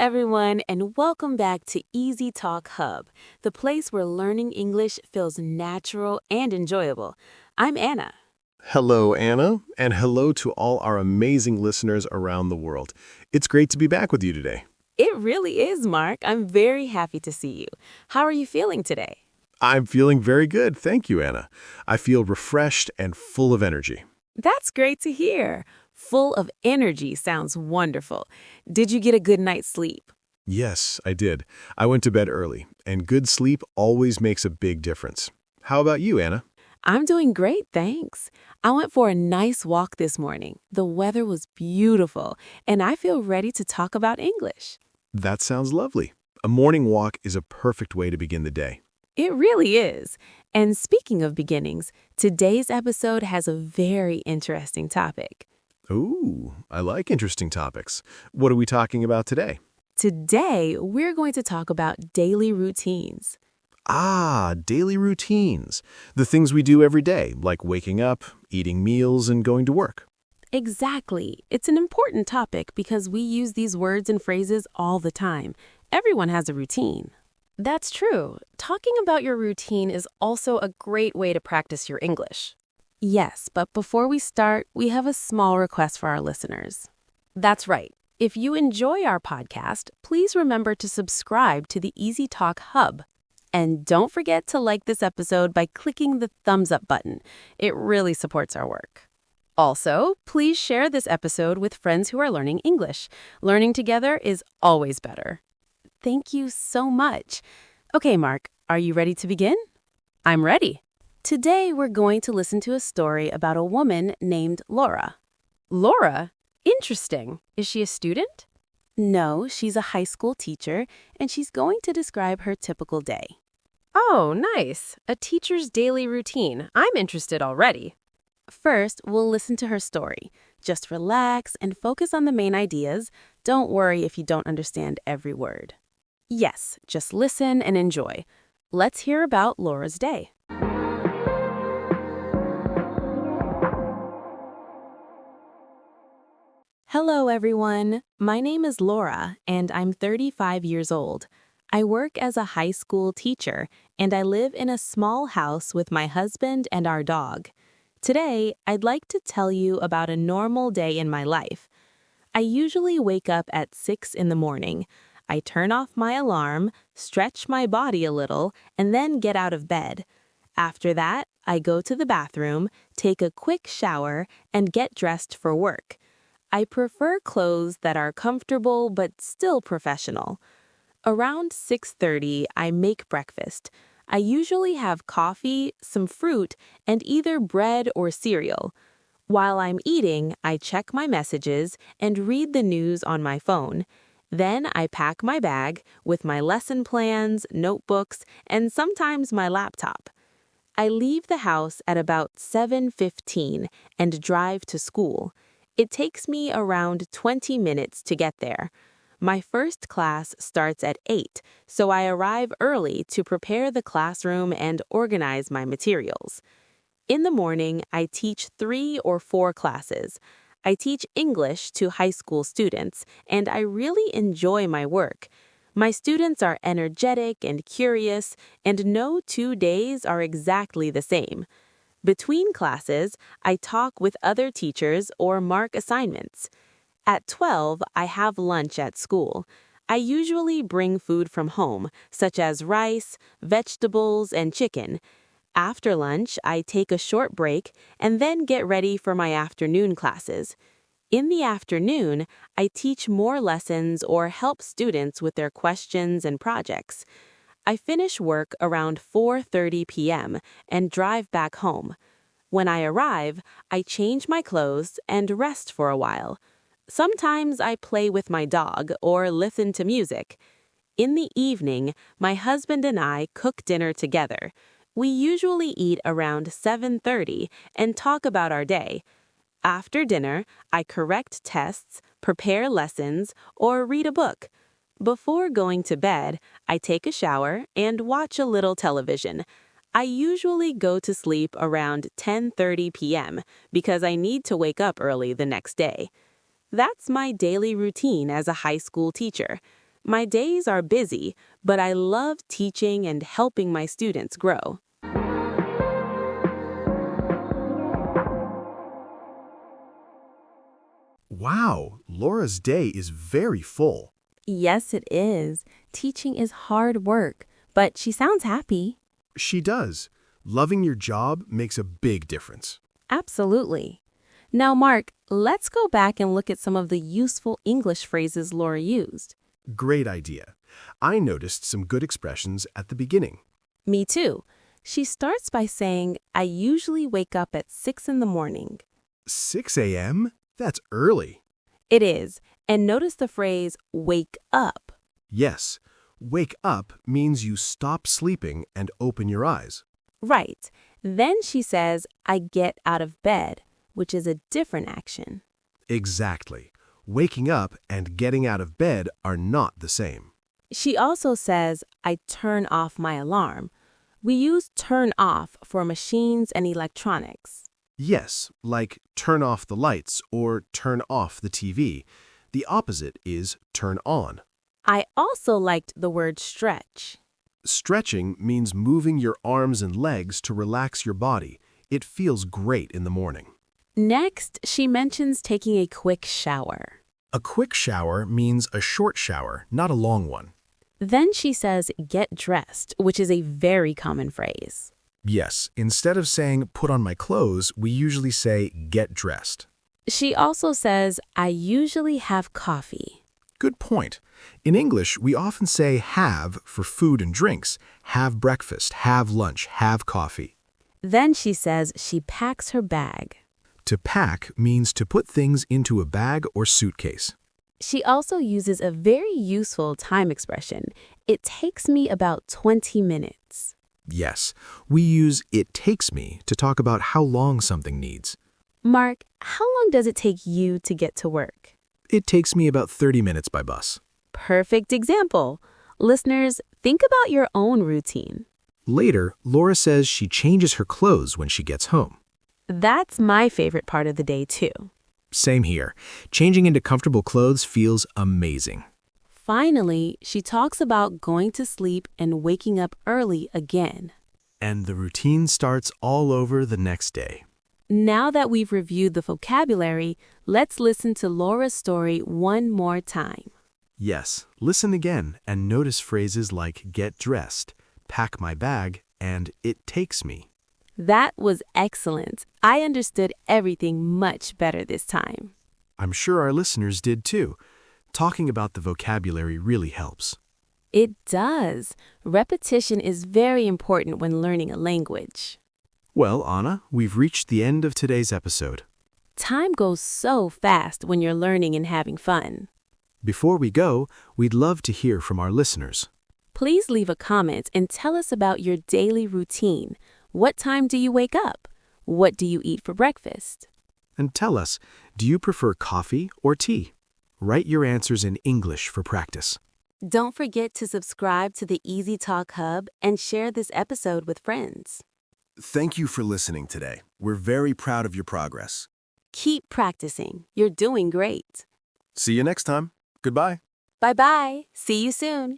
everyone, and welcome back to Easy Talk Hub, the place where learning English feels natural and enjoyable. I'm Anna. Hello, Anna, and hello to all our amazing listeners around the world. It's great to be back with you today. It really is, Mark. I'm very happy to see you. How are you feeling today? I'm feeling very good, thank you, Anna. I feel refreshed and full of energy. That's great to hear. Full of energy sounds wonderful. Did you get a good night's sleep? Yes, I did. I went to bed early, and good sleep always makes a big difference. How about you, Anna? I'm doing great, thanks. I went for a nice walk this morning. The weather was beautiful, and I feel ready to talk about English. That sounds lovely. A morning walk is a perfect way to begin the day. It really is. And speaking of beginnings, today's episode has a very interesting topic. Ooh, I like interesting topics. What are we talking about today? Today, we're going to talk about daily routines. Daily routines. The things we do every day, like waking up, eating meals, and going to work. Exactly. It's an important topic because we use these words and phrases all the time. Everyone has a routine. That's true. Talking about your routine is also a great way to practice your English. Yes, but before we start, we have a small request for our listeners. That's right. If you enjoy our podcast, please remember to subscribe to the Easy Talk Hub. And don't forget to like this episode by clicking the thumbs up button. It really supports our work. Also, please share this episode with friends who are learning English. Learning together is always better. Thank you so much. Okay, Mark, are you ready to begin? I'm ready. Today, we're going to listen to a story about a woman named Laura. Laura? Interesting. Is she a student? No, she's a high school teacher, and she's going to describe her typical day. Oh, nice. A teacher's daily routine. I'm interested already. First, we'll listen to her story. Just relax and focus on the main ideas. Don't worry if you don't understand every word. Yes, just listen and enjoy. Let's hear about Laura's day. Hello, everyone. My name is Laura, and I'm 35 years old. I work as a high school teacher, and I live in a small house with my husband and our dog. Today, I'd like to tell you about a normal day in my life. I usually wake up at 6 in the morning. I turn off my alarm, stretch my body a little, and then get out of bed. After that, I go to the bathroom, take a quick shower, and get dressed for work. I prefer clothes that are comfortable but still professional. Around 6:30, I make breakfast. I usually have coffee, some fruit, and either bread or cereal. While I'm eating, I check my messages and read the news on my phone. Then I pack my bag with my lesson plans, notebooks, and sometimes my laptop. I leave the house at about 7:15 and drive to school. It takes me around 20 minutes to get there. My first class starts at 8, so I arrive early to prepare the classroom and organize my materials. In the morning, I teach 3 or 4 classes. I teach English to high school students, and I really enjoy my work. My students are energetic and curious, and no 2 days are exactly the same. Between classes, I talk with other teachers or mark assignments. At 12, I have lunch at school. I usually bring food from home, such as rice, vegetables, and chicken. After lunch, I take a short break and then get ready for my afternoon classes. In the afternoon, I teach more lessons or help students with their questions and projects. I finish work around 4:30 p.m. and drive back home. When I arrive, I change my clothes and rest for a while. Sometimes I play with my dog or listen to music. In the evening, my husband and I cook dinner together. We usually eat around 7:30 and talk about our day. After dinner, I correct tests, prepare lessons, or read a book. Before going to bed, I take a shower and watch a little television. I usually go to sleep around 10:30 p.m. because I need to wake up early the next day. That's my daily routine as a high school teacher. My days are busy, but I love teaching and helping my students grow. Wow, Laura's day is very full. Yes, it is. Teaching is hard work, but she sounds happy. She does. Loving your job makes a big difference. Absolutely. Now, Mark, let's go back and look at some of the useful English phrases Laura used. Great idea. I noticed some good expressions at the beginning. Me too. She starts by saying, I usually wake up at 6 in the morning. 6 a.m.? That's early. It is. And notice the phrase, wake up. Yes, wake up means you stop sleeping and open your eyes. Right. Then she says, I get out of bed, which is a different action. Exactly. Waking up and getting out of bed are not the same. She also says, I turn off my alarm. We use turn off for machines and electronics. Yes, like turn off the lights or turn off the TV. The opposite is turn on. I also liked the word stretch. Stretching means moving your arms and legs to relax your body. It feels great in the morning. Next, she mentions taking a quick shower. A quick shower means a short shower, not a long one. Then she says, get dressed, which is a very common phrase. Yes, instead of saying put on my clothes, we usually say get dressed. She also says, I usually have coffee. Good point. In English, we often say have for food and drinks. Have breakfast, have lunch, have coffee. Then she says she packs her bag. To pack means to put things into a bag or suitcase. She also uses a very useful time expression. It takes me about 20 minutes. Yes, we use it takes me to talk about how long something needs. Mark, how long does it take you to get to work? It takes me about 30 minutes by bus. Perfect example. Listeners, think about your own routine. Later, Laura says she changes her clothes when she gets home. That's my favorite part of the day, too. Same here. Changing into comfortable clothes feels amazing. Finally, she talks about going to sleep and waking up early again. And the routine starts all over the next day. Now that we've reviewed the vocabulary, let's listen to Laura's story one more time. Yes, listen again and notice phrases like get dressed, pack my bag, and it takes me. That was excellent. I understood everything much better this time. I'm sure our listeners did too. Talking about the vocabulary really helps. It does. Repetition is very important when learning a language. Well, Anna, we've reached the end of today's episode. Time goes so fast when you're learning and having fun. Before we go, we'd love to hear from our listeners. Please leave a comment and tell us about your daily routine. What time do you wake up? What do you eat for breakfast? And tell us, do you prefer coffee or tea? Write your answers in English for practice. Don't forget to subscribe to the Easy Talk Hub and share this episode with friends. Thank you for listening today. We're very proud of your progress. Keep practicing. You're doing great. See you next time. Goodbye. Bye-bye. See you soon.